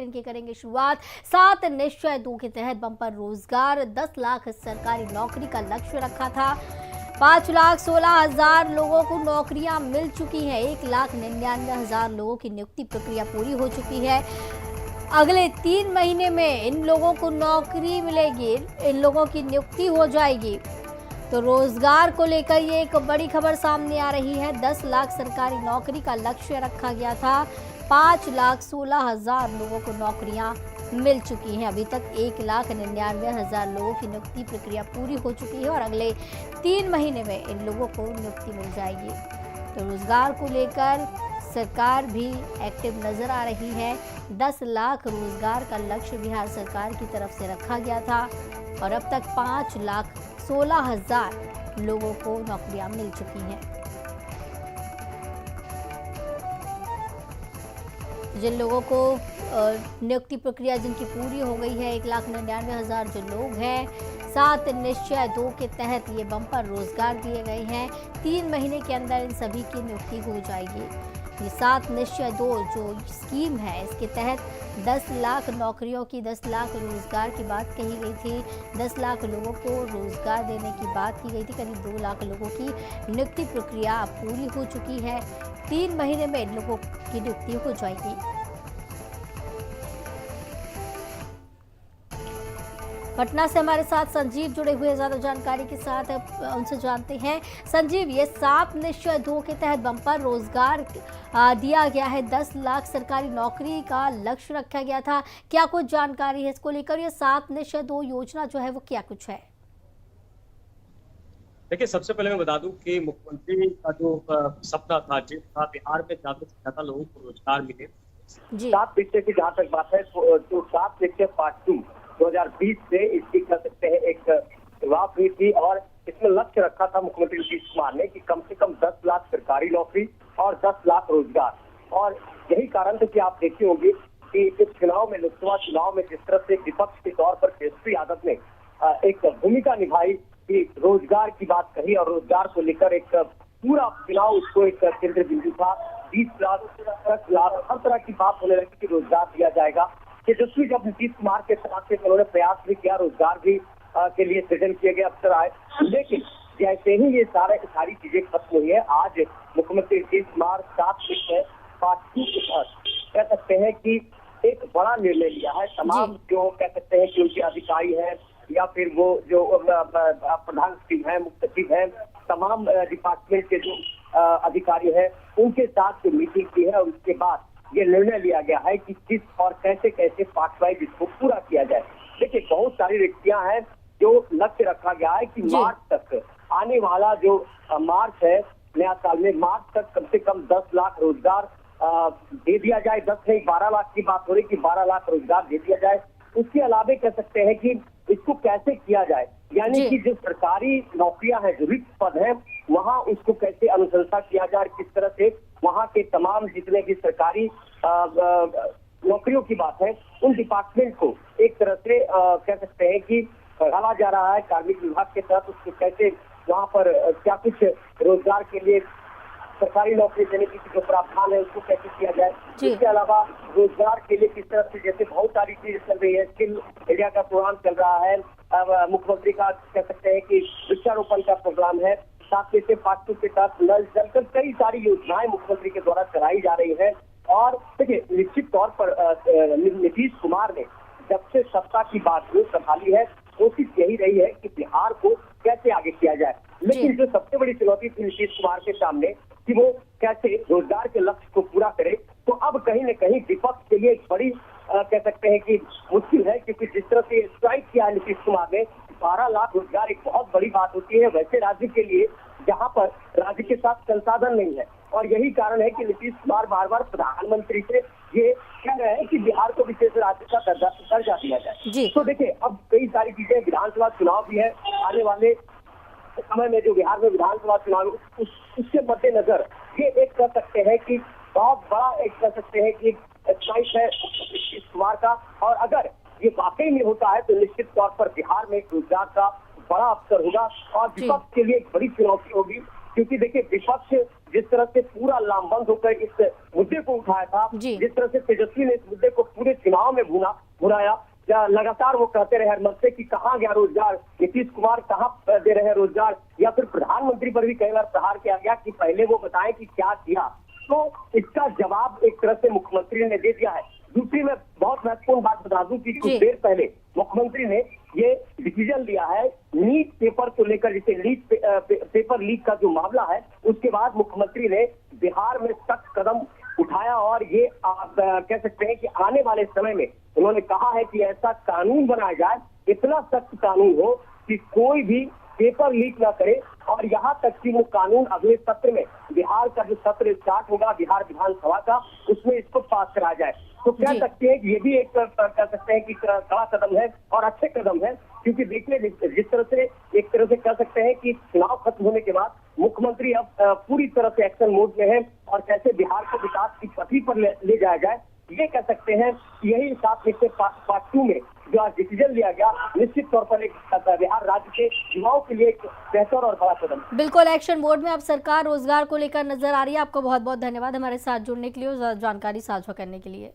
Bulletin की करेंगे शुरुआत। 7 निश्चय 2 के तहत बम्पर रोजगार, 10 लाख सरकारी नौकरी का लक्ष्य रखा था। 5,16,000 लोगों को नौकरियां मिल चुकी हैं। 1,99,000 लोगों की नियुक्ति प्रक्रिया पूरी हो चुकी है। अगले 3 महीने में इन लोगों को नौकरी मिलेगी, इन लोगों की नियुक्ति हो जाएगी। तो रोजगार को लेकर ये एक बड़ी खबर सामने आ रही है। 10 लाख सरकारी नौकरी का लक्ष्य रखा गया था। 5,16,000 लोगों को नौकरियां मिल चुकी हैं। अभी तक 1,99,000 लोगों की नियुक्ति प्रक्रिया पूरी हो चुकी है और अगले 3 महीने में इन लोगों को नियुक्ति मिल जाएगी। तो रोजगार को लेकर सरकार भी एक्टिव नजर आ रही है। 10 लाख रोजगार का लक्ष्य बिहार सरकार की तरफ से रखा गया था और अब तक 5,16,000 लोगों को नौकरियां मिल चुकी हैं। जिन लोगों को नियुक्ति प्रक्रिया जिनकी पूरी हो गई है, 1,99,000 जो लोग हैं, 7 निश्चय 2 के तहत ये बम्पर रोजगार दिए गए हैं। 3 महीने के अंदर इन सभी की नियुक्ति हो जाएगी। ये 7 निश्चय 2 जो स्कीम है, इसके तहत 10 लाख नौकरियों की, 10 लाख रोजगार की बात कही गई थी। 10 लाख लोगों को रोजगार देने की बात की गई थी। करीब 2 लाख लोगों की नियुक्ति प्रक्रिया अब पूरी हो चुकी है। 3 महीने में इन लोगों की नियुक्ति हो जाएगी। पटना से हमारे साथ संजीव जुड़े हुए, ज्यादा जानकारी के साथ उनसे जानते हैं। संजीव, ये 7 निश्चय 2 के तहत बम्पर रोजगार दिया गया है, 10 लाख सरकारी नौकरी का लक्ष्य रखा गया था। क्या कुछ जानकारी है इसको लेकर? ये 7 निश्चय 2 योजना जो है वो क्या कुछ है? देखिए, सबसे पहले मैं बता दूं कि मुख्यमंत्री का जो सपना था, जिस था बिहार में ज्यादा से ज्यादा लोगों को रोजगार मिले। 7 निश्चय की जहाँ तक बात है, तो 7 निश्चय पार्ट 2 2020 से इसकी कह सकते हैं एक शुरुआत हुई थी और इसमें लक्ष्य रखा था मुख्यमंत्री नीतीश कुमार ने कि कम से कम 10 लाख सरकारी नौकरी और 10 लाख रोजगार। और यही कारण था कि आप देखी होंगी कि इस चुनाव में, लोकसभा चुनाव में जिस तरह से विपक्ष के तौर पर तेजस्वी यादव ने एक भूमिका निभाई कि रोजगार की बात कही और रोजगार को लेकर एक पूरा चुनाव उसको एक केंद्र बिंदु था। 20 लाख, 10 लाख, हर तरह की बात होने लगी कि रोजगार दिया जाएगा। तेजस्वी जब नीतीश कुमार के साथ उन्होंने प्रयास भी किया, रोजगार भी के लिए सृजन किए गए अवसर आए, लेकिन जैसे ही ये सारी चीजें खत्म हुई है, आज मुख्यमंत्री नीतीश कुमार 7 निश्चय पार्ट 2 के तहत कह सकते हैं कि एक बड़ा निर्णय लिया है। तमाम जो कह सकते हैं कि उनके अधिकारी हैं या फिर वो जो प्रधान सचिव है, मुख्य सचिव है, तमाम डिपार्टमेंट के जो अधिकारी हैं, उनके साथ जो मीटिंग की है और उसके बाद ये निर्णय लिया गया है कि किस और कैसे कैसे पार्ट वाइज इसको पूरा किया जाए। देखिए, बहुत सारी रिक्तियां हैं जो लक्ष्य रखा गया है कि मार्च तक, आने वाला जो मार्च है नया साल में, मार्च तक कम से कम 10 लाख रोजगार दे दिया जाए। 10 नहीं 12 लाख की बात हो रही कि 12 लाख रोजगार दे दिया जाए। उसके अलावा कह सकते हैं कि इसको कैसे किया जाए, यानी कि जो सरकारी नौकरियां हैं, जो रिक्त पद है, वहाँ उसको कैसे अनुशंसा किया जाए, किस तरह से वहाँ के तमाम जितने भी सरकारी नौकरियों की बात है, उन डिपार्टमेंट को एक तरह से कह सकते हैं कि बढ़ावा जा रहा है कार्मिक विभाग के तहत। उसको कैसे वहाँ पर क्या कुछ रोजगार के लिए सरकारी नौकरी देने की जो प्रावधान है उसको कैसे किया जाए। इसके अलावा रोजगार के लिए किस तरह से, जैसे बहुत सारी चीजें चल रही है, स्किल इंडिया का प्रोग्राम चल रहा है, मुख्यमंत्री का कह सकते हैं कि वृक्षारोपण का प्रोग्राम है, 7 निश्चय पार्ट 2 के तहत नल जल कर कई सारी योजनाएं मुख्यमंत्री के द्वारा चलाई जा रही है। और देखिए, निश्चित तौर पर नीतीश कुमार ने जब से सत्ता की बात संभाली है, कोशिश यही रही है कि बिहार को कैसे आगे किया जाए। लेकिन जो सबसे बड़ी चुनौती थी नीतीश कुमार के सामने कि वो कैसे रोजगार के लक्ष्य को पूरा करे, तो अब कहीं न कहीं विपक्ष के लिए एक बड़ी कह सकते हैं कि मुश्किल है, क्योंकि जिस तरह से स्ट्राइक किया है नीतीश कुमार ने, 12 लाख रोजगार एक बहुत बड़ी बात होती है वैसे राज्य के लिए जहां पर राज्य के साथ संसाधन नहीं है। और यही कारण है कि नीतीश कुमार बार बार प्रधानमंत्री से ये कह रहे हैं कि बिहार को विशेष राज्य का दर्जा दिया जाए। तो देखिए, अब कई सारी चीजें, विधानसभा चुनाव भी है आने वाले समय में, जो बिहार में विधानसभा चुनाव उसके मद्देनजर ये एक कह सकते हैं कि बहुत बड़ा एक कह सकते हैं कि स्ट्राइक है नीतीश कुमार का। और अगर ये वाकई में होता है तो निश्चित तौर पर बिहार में रोजगार का बड़ा अवसर होगा और विपक्ष के लिए एक बड़ी चुनौती होगी, क्योंकि देखिए, विपक्ष जिस तरह से पूरा लामबंद होकर इस मुद्दे को उठाया था, जी। जिस तरह से तेजस्वी ने इस मुद्दे को पूरे चुनाव में भुनाया, लगातार वो कहते रहे हर मंच से कि कहाँ गया रोजगार, नीतीश कुमार कहाँ दे रहे हैं रोजगार, या फिर प्रधानमंत्री पर भी कई बार प्रहार किया गया कि पहले वो बताएं कि क्या किया। तो इसका जवाब एक तरह से मुख्यमंत्री ने दे दिया है। दूसरी मैं बहुत महत्वपूर्ण बात बता दूं कि कुछ देर पहले मुख्यमंत्री ने ये डिसीजन लिया है नीट पेपर को लेकर, जिसे नीट पेपर लीक का जो मामला है, उसके बाद मुख्यमंत्री ने बिहार में सख्त कदम उठाया और ये आप कह सकते हैं कि आने वाले समय में उन्होंने कहा है कि ऐसा कानून बनाया जाए, इतना सख्त कानून हो कि कोई भी पेपर लीक ना करे, और यहाँ तक कि वो कानून अगले सत्र में, बिहार का जो सत्र स्टार्ट होगा बिहार विधानसभा का, उसमें इसको पास कराया जाए। तो कह सकते हैं कि ये भी एक कह सकते हैं कि कड़ा कदम है और अच्छे कदम है, क्योंकि देखिए जिस तरह से एक तरह से कह सकते हैं कि चुनाव खत्म होने के बाद मुख्यमंत्री अब पूरी तरह से एक्शन मोड में है और कैसे बिहार को विकास की पथी पर ले जाया जाए, ये कह सकते हैं। यही 7 में से पार्ट 2 में जो आज डिसीजन लिया गया, निश्चित तौर पर एक बिहार राज्य के युवाओं के लिए एक बेहतर और बड़ा कदम। बिल्कुल, एक्शन मोड में अब सरकार रोजगार को लेकर नजर आ रही है। आपको बहुत बहुत धन्यवाद हमारे साथ जुड़ने के लिए और जानकारी साझा करने के लिए।